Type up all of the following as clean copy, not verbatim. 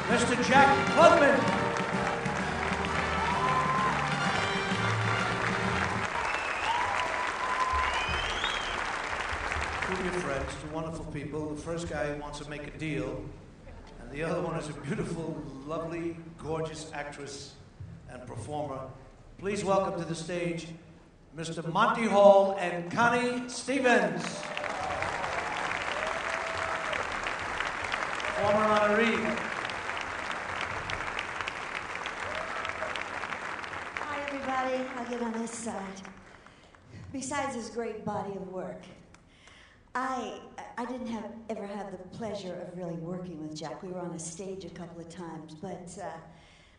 Mr. Jack Klugman. Two dear friends, two wonderful people. The first guy wants to make a deal, and the other one is a beautiful, lovely, gorgeous actress and performer. Please welcome to the stage Mr. Monty Hall and Connie Stevens. Former honorary. Hi, everybody. I'll get on this side. Besides this great body of work, I didn't ever have the pleasure of really working with Jack. We were on a stage a couple of times, but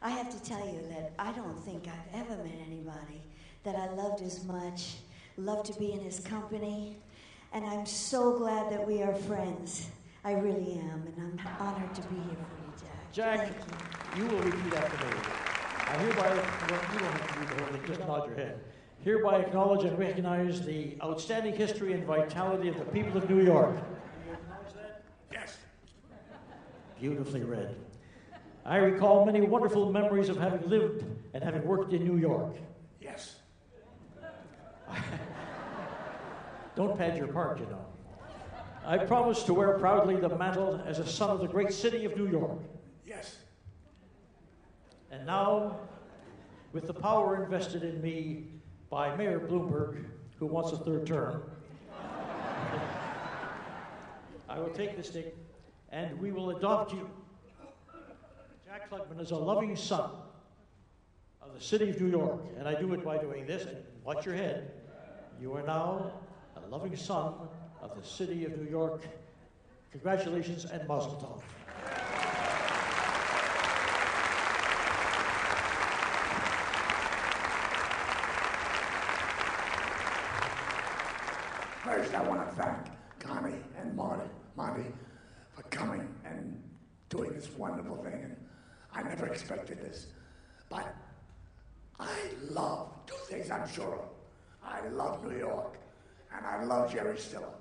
I have to tell you that I don't think I've ever met anybody that I loved as much, loved to be in his company, and I'm so glad that we are friends. I really am, and I'm honored to be here for you, Jack. Jack, you will repeat after me. I hereby, you don't have to read the whole thing, just nod your head. Hereby acknowledge and recognize the outstanding history and vitality of the people of New York. Do you acknowledge that? Yes. Beautifully read. I recall many wonderful memories of having lived and having worked in New York. Yes. Don't pad your part, you know. I promise to wear proudly the mantle as a son of the great city of New York. Yes. And now, with the power invested in me by Mayor Bloomberg, who wants a third term, I will take the stick and we will adopt you, Jack Klugman, as a loving son of the city of New York. And I do it by doing this, and watch your head. You are now a loving son of the city of New York. Congratulations and mazel tov. First, I want to thank Connie and Monty for coming and doing this wonderful thing. And I never expected this. But I love two things, I'm sure of. I love New York, and I love Jerry Stiller.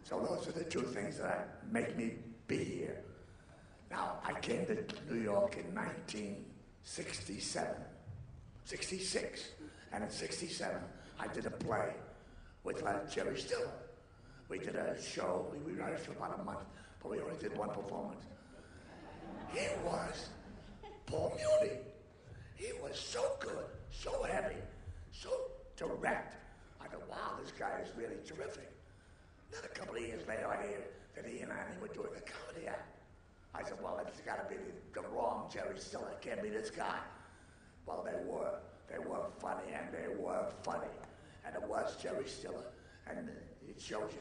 So those are the two things that make me be here. Now, I came to New York in 66. And in 67, I did a play with Jerry Stiller. We did a show, we rehearsed for about a month, but we only did one performance. He was Paul Muni. He was so good, so heavy, so direct. I thought, wow, this guy is really terrific. Then a couple of years later, I hear that he and Annie were doing a comedy act. I said, well, it's got to be the wrong Jerry Stiller. It can't be this guy. Well, they were. They were funny, and they were funny. And it was Jerry Stiller. And it shows you,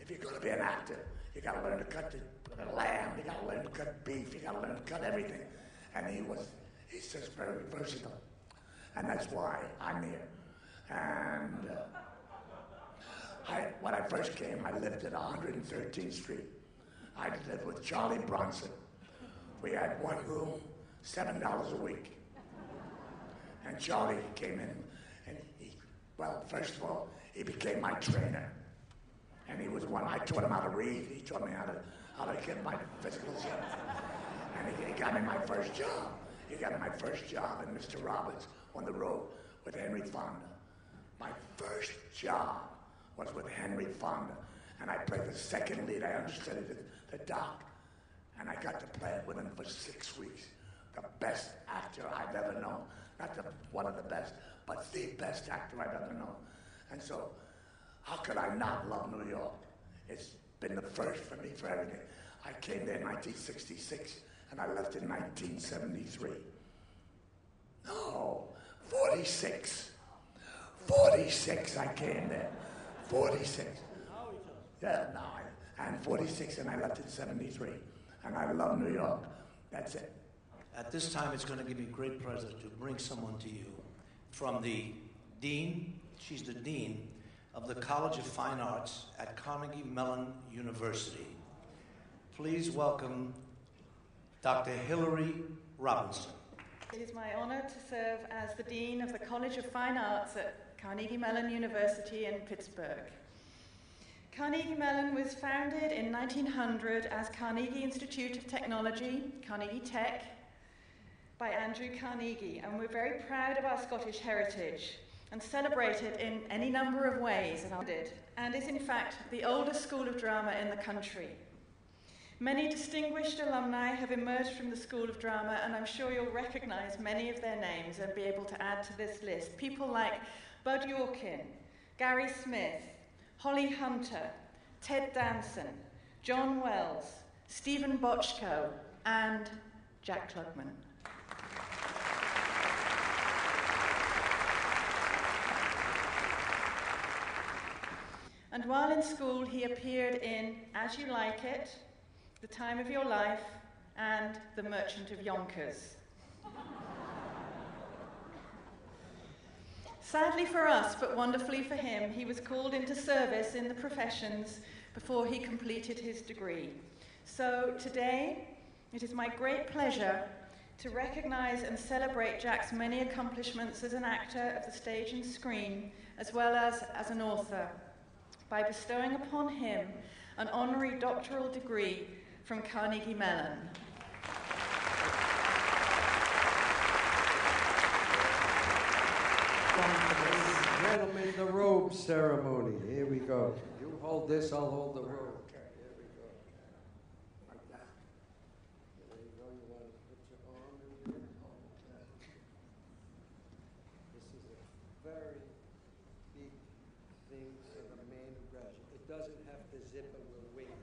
if you're going to be an actor, you got to learn to cut the lamb, you got to learn to cut beef, you got to learn to cut everything. And he's just very versatile. And that's why I'm here. And when I first came, I lived at 113th Street. I lived with Charlie Bronson. We had one room, $7 a week. And Charlie came in, and first of all, he became my trainer. And he was I taught him how to read. He taught me how to get my physical skills. And he got me my first job. He got me my first job in Mr. Roberts on the road with Henry Fonda. My first job was with Henry Fonda. And I played the second lead. I understudied the doc. And I got to play it with him for 6 weeks. The best actor I've ever known. Not one of the best, but the best actor I've ever known. And so, how could I not love New York? It's been the first for me for everything. I came there in 1966, and I left in 1973. No, 46. 46 I came there. 46. Yeah, no, and 46, and I left in 73. And I love New York. That's it. At this time, it's going to give me great pleasure to bring someone to you from the dean. She's the dean of the College of Fine Arts at Carnegie Mellon University. Please welcome Dr. Hillary Robinson. It is my honor to serve as the Dean of the College of Fine Arts at Carnegie Mellon University in Pittsburgh. Carnegie Mellon was founded in 1900 as Carnegie Institute of Technology, Carnegie Tech, by Andrew Carnegie, and we're very proud of our Scottish heritage and celebrate it in any number of ways, and is in fact the oldest school of drama in the country. Many distinguished alumni have emerged from the School of Drama, and I'm sure you'll recognise many of their names and be able to add to this list. People like Bud Yorkin, Gary Smith, Holly Hunter, Ted Danson, John Wells, Stephen Bochco, and Jack Klugman. And while in school, he appeared in As You Like It, The Time of Your Life, and The Merchant of Yonkers. Sadly for us, but wonderfully for him, he was called into service in the professions before he completed his degree. So today, it is my great pleasure to recognise and celebrate Jack's many accomplishments as an actor of the stage and screen, as well as an author, by bestowing upon him an honorary doctoral degree from Carnegie Mellon. Ladies and gentlemen, the robe ceremony. Here we go. You hold this, I'll hold the robe. Here we go. Like that. There you go. You want to put your arm in here. This is a very big thing for the man who graduates. It doesn't have to zip, and we'll wait.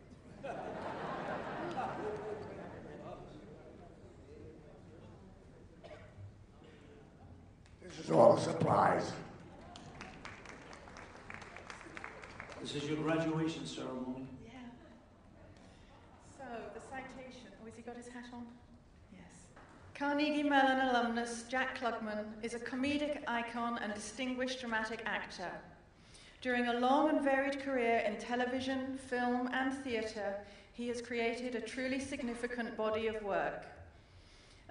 This is all the supplies. This is your graduation ceremony. Yeah. So, the citation. Oh, has he got his hat on? Yes. Carnegie Mellon alumnus Jack Klugman is a comedic icon and distinguished dramatic actor. During a long and varied career in television, film, and theatre, he has created a truly significant body of work.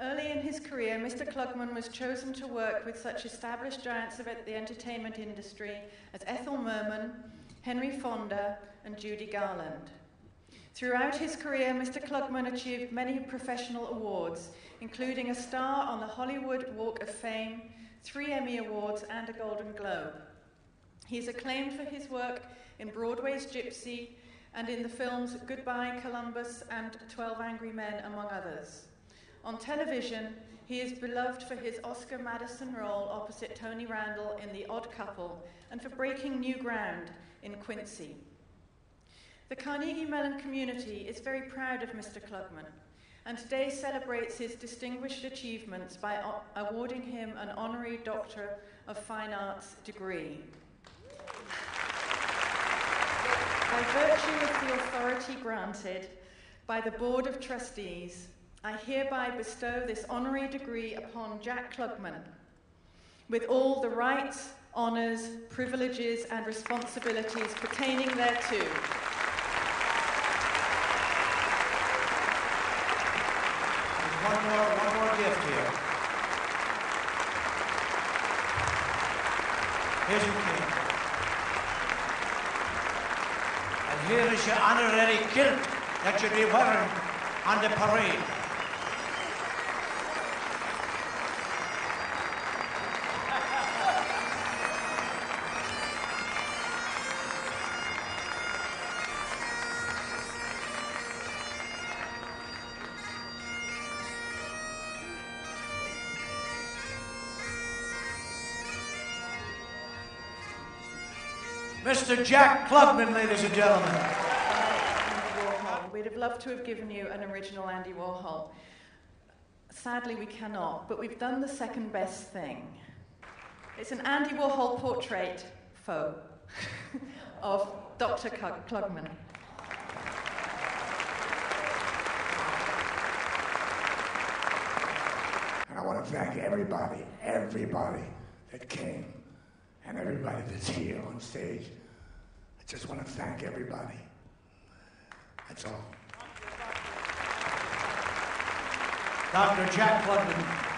Early in his career, Mr. Klugman was chosen to work with such established giants of the entertainment industry as Ethel Merman, Henry Fonda, and Judy Garland. Throughout his career, Mr. Klugman achieved many professional awards, including a star on the Hollywood Walk of Fame, 3 Emmy Awards, and a Golden Globe. He is acclaimed for his work in Broadway's Gypsy and in the films Goodbye Columbus and 12 Angry Men, among others. On television, he is beloved for his Oscar Madison role opposite Tony Randall in The Odd Couple and for breaking new ground in Quincy. The Carnegie Mellon community is very proud of Mr. Klugman and today celebrates his distinguished achievements by awarding him an honorary Doctor of Fine Arts degree. By virtue of the authority granted by the Board of Trustees, I hereby bestow this honorary degree upon Jack Klugman, with all the rights, honours, privileges, and responsibilities pertaining thereto. One more gift here. Here's your king. And here is your honorary kilt that you'll be wearing on the parade. Mr. Jack Klugman, ladies and gentlemen. We'd have loved to have given you an original Andy Warhol. Sadly, we cannot, but we've done the second best thing. It's an Andy Warhol portrait faux of Dr. Klugman. And I want to thank everybody that came, and everybody that's here on stage. I just want to thank everybody. That's all. Dr. Jack Klugman.